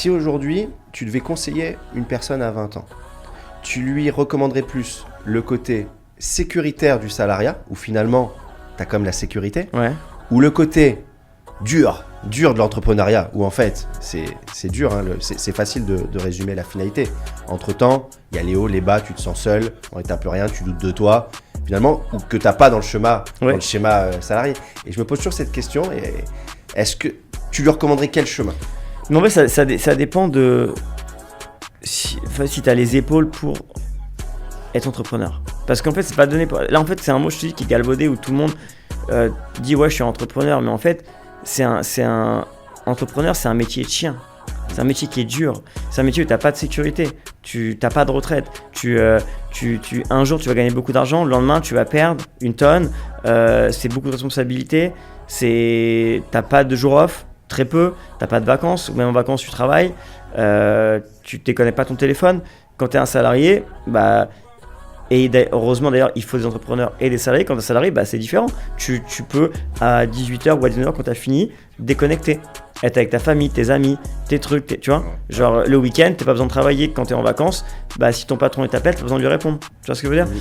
Si aujourd'hui, tu devais conseiller une personne à 20 ans, tu lui recommanderais plus le côté sécuritaire du salariat, où finalement, tu as comme la sécurité, Ouais. ou le côté dur de l'entrepreneuriat, où en fait, c'est dur, hein, c'est facile de résumer la finalité. Entre-temps, il y a les hauts, les bas, tu te sens seul, on est un peu rien, tu doutes de toi, finalement, ou que tu n'as pas dans le schéma, Ouais. dans le schéma salarié. Et je me pose toujours cette question, est-ce que tu lui recommanderais quel chemin ? Mais en fait, ça dépend de si tu as les épaules pour être entrepreneur. Parce qu'en fait, c'est pas donné. Là, en fait, c'est un mot, je te dis, qui est galvaudé où tout le monde dit ouais, je suis entrepreneur. Mais en fait, entrepreneur, c'est un métier de chien. C'est un métier qui est dur. C'est un métier où tu n'as pas de sécurité. Tu n'as pas de retraite. Un jour, tu vas gagner beaucoup d'argent. Le lendemain, tu vas perdre une tonne. C'est beaucoup de responsabilités. Tu n'as pas de jour off. Très peu, t'as pas de vacances, ou même en vacances tu travailles, tu déconnectes pas ton téléphone. Quand tu es un salarié, heureusement d'ailleurs il faut des entrepreneurs et des salariés. Quand tu es salarié, c'est différent. Tu peux à 18h ou à 19h quand tu as fini, déconnecter, être avec ta famille, tes amis, tes trucs, tu vois. Genre le week-end, t'as pas besoin de travailler quand tu es en vacances, si ton patron t'appelle, t'as besoin de lui répondre. Tu vois ce que je veux dire ?